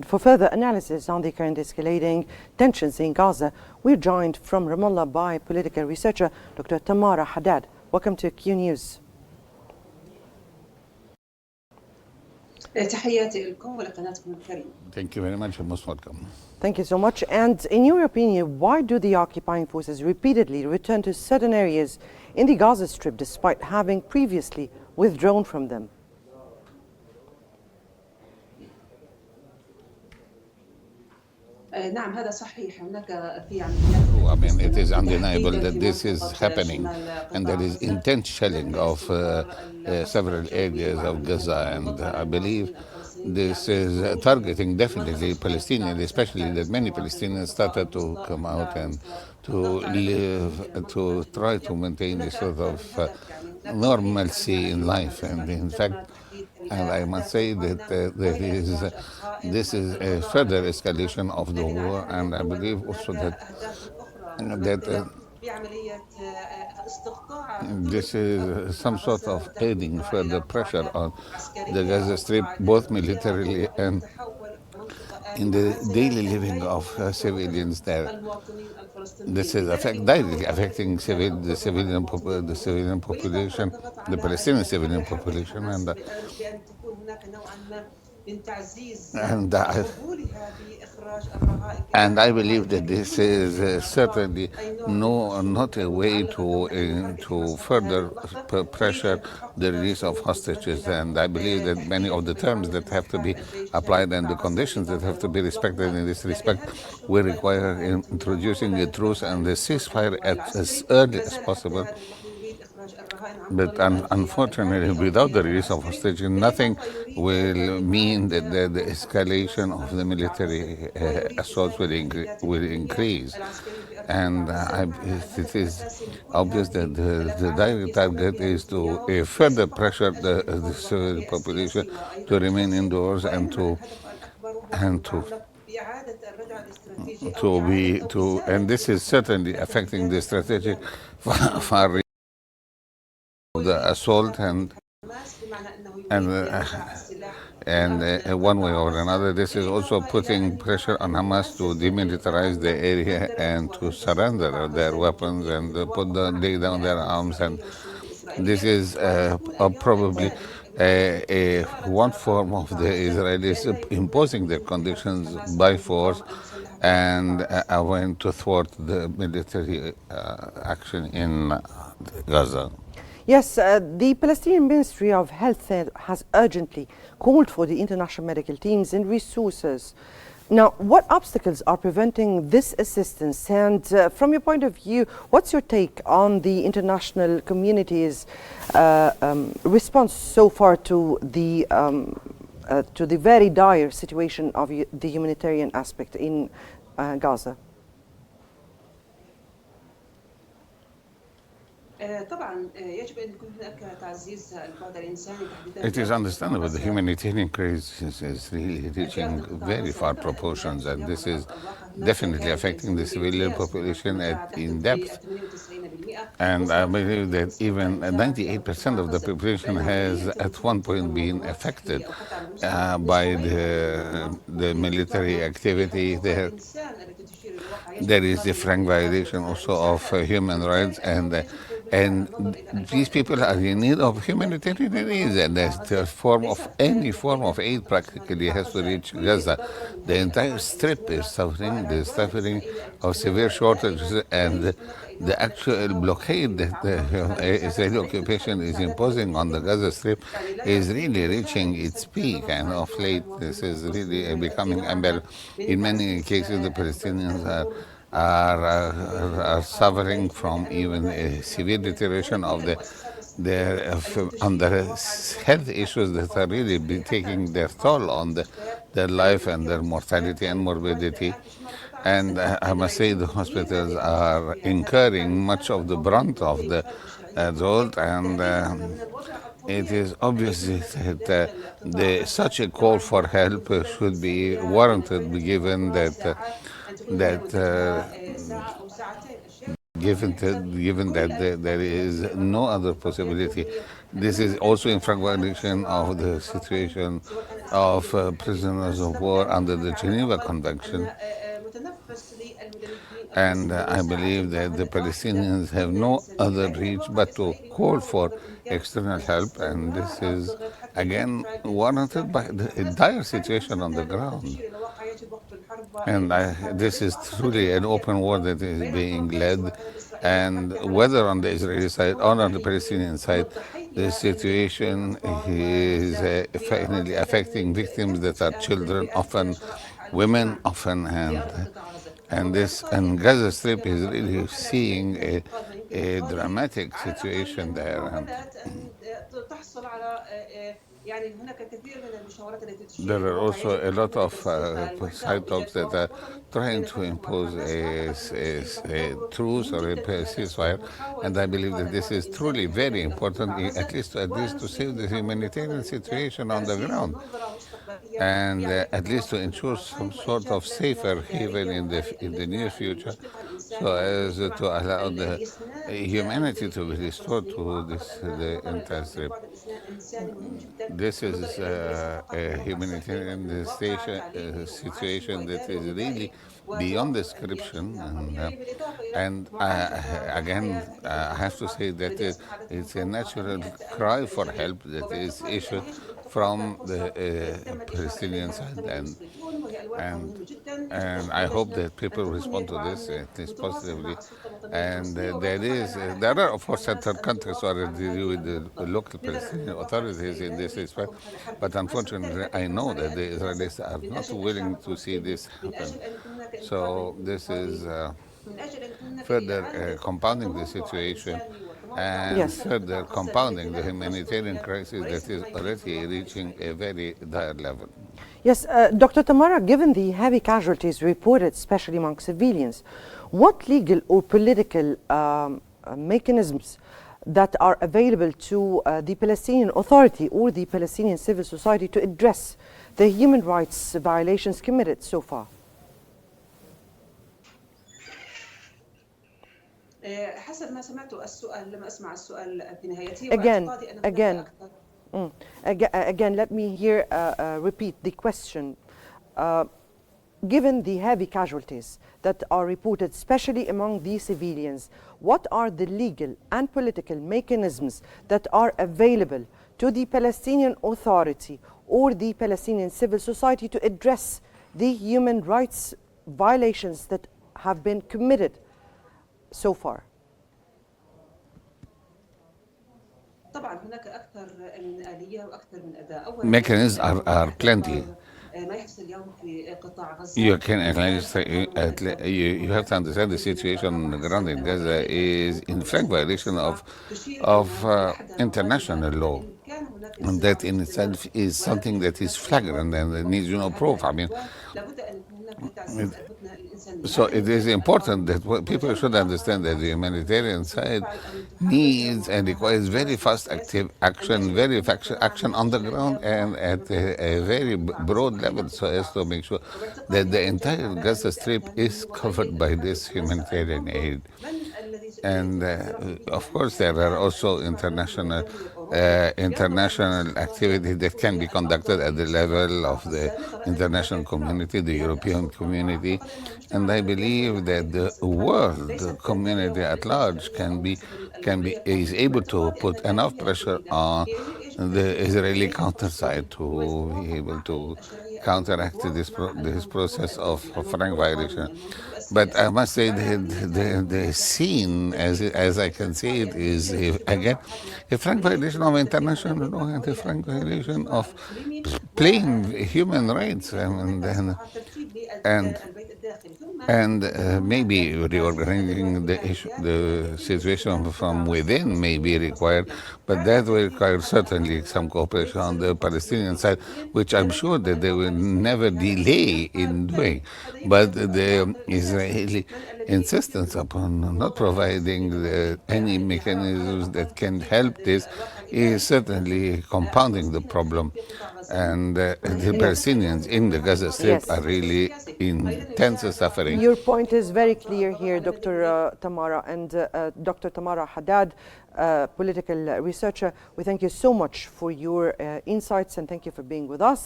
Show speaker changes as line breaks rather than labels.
for further analysis on the current escalating tensions in Gaza, we're joined from Ramallah by political researcher Dr. Tamara Haddad. Welcome to Qnews.
Thank you very much. You're most welcome.
Thank you so much. And in your opinion, why do the occupying forces repeatedly return to certain areas in the Gaza Strip despite having previously withdrawn from them?
I mean, it is undeniable that this is happening, and there is intense shelling of several areas of Gaza, and I believe this is targeting definitely Palestinians, especially that many Palestinians started to come out and to live, to try to maintain a sort of normalcy in life, and in fact, and I must say that this is a further escalation of the war, and I believe also that this is some sort of adding further pressure on the Gaza Strip, both militarily and in the daily living of civilians there. This is directly affecting the civilian population, the Palestinian civilian population, and I believe that this is certainly not a way to further pressure the release of hostages. And I believe that many of the terms that have to be applied and the conditions that have to be respected in this respect will require introducing a truce and a ceasefire as early as possible. But unfortunately, without the release of hostages, nothing will mean that the escalation of the military assaults will increase. And it is obvious that the direct target is to further pressure the civil population to remain indoors and this is certainly affecting the strategic far the assault and one way or another. This is also putting pressure on Hamas to demilitarize the area and to surrender their weapons and lay down their arms. And this is probably one form of the Israelis imposing their conditions by force and went to thwart the military action in Gaza.
Yes, the Palestinian Ministry of Health has urgently called for the international medical teams and resources. Now, what obstacles are preventing this assistance? And from your point of view, what's your take on the international community's response so far to the very dire situation of the humanitarian aspect in Gaza?
It is understandable the humanitarian crisis is really reaching very far proportions, and this is definitely affecting the civilian population in depth. And I believe that even 98% of the population has at one point been affected by the military activity there. There is a frank violation also of human rights, and these people are in need of humanitarian aid, and any form of aid practically has to reach Gaza. The entire strip is suffering. The suffering of severe shortages, and the actual blockade that the Israeli occupation is imposing on the Gaza Strip is really reaching its peak, and of late this is really becoming unbearable. In many cases, the Palestinians are suffering from even a severe deterioration of their health issues that are really taking their toll on their life and their mortality and morbidity. And I must say the hospitals are incurring much of the brunt of the result, and it is obvious that such a call for help should be warranted, given that there is no other possibility. This is also in fragmentation of the situation of prisoners of war under the Geneva Convention. And I believe that the Palestinians have no other reach but to call for external help. And this is, again, warranted by the dire situation on the ground. And this is truly an open war that is being led. And whether on the Israeli side or on the Palestinian side, the situation is finally affecting victims that are children, often women, often, and this and Gaza Strip is really seeing a dramatic situation there. And there are also a lot of side talks that are trying to impose a truce or a ceasefire, and I believe that this is truly very important, at least to save the humanitarian situation on the ground, and at least to ensure some sort of safer haven in the near future, so as to allow the humanity to be restored to the entire strip. This is a humanitarian situation that is really beyond description, and again, I have to say that it's a natural cry for help that is issued from the Palestinian side, and and I hope that people respond to this at least positively. And there are of course certain countries who are dealing with the local Palestinian authorities in this respect, but unfortunately I know that the Israelis are not willing to see this happen. So this is further compounding the situation and
Yes.
further compounding the humanitarian crisis that is already reaching a very dire level.
Yes, Dr. Tamara, given the heavy casualties reported, especially among civilians, what legal or political mechanisms that are available to the Palestinian Authority or the Palestinian civil society to address the human rights violations committed so far? Again, let me here repeat the question. Given the heavy casualties that are reported, especially among the civilians, what are the legal and political mechanisms that are available to the Palestinian Authority or the Palestinian civil society to address the human rights violations that have been committed so far?
Mechanisms are plenty. You can you have to understand the situation on the ground in Gaza is in frank violation of international law, and that in itself is something that is flagrant and it needs proof. I mean, so it is important that people should understand that the humanitarian side needs and requires very fast active action, very action on the ground and at a very broad level, so as to make sure that the entire Gaza Strip is covered by this humanitarian aid. And of course, there are also international activity that can be conducted at the level of the international community, the European community, and I believe that the world community at large is able to put enough pressure on the Israeli counter side to be able to counteract this process of frank violation. But I must say the scene, as I can see it, is again a frank violation of international law and a frank violation of plain human rights, and maybe reorganizing the situation from within may be required, but that will require certainly some cooperation on the Palestinian side, which I'm sure that they will never delay in doing. But the Israeli insistence upon not providing any mechanisms that can help this is certainly compounding the problem. And the Palestinians in the Gaza Strip are really in intense suffering.
Your point is very clear here, Dr. Tamara, and Dr. Tamara Haddad, political researcher. We thank you so much for your insights and thank you for being with us.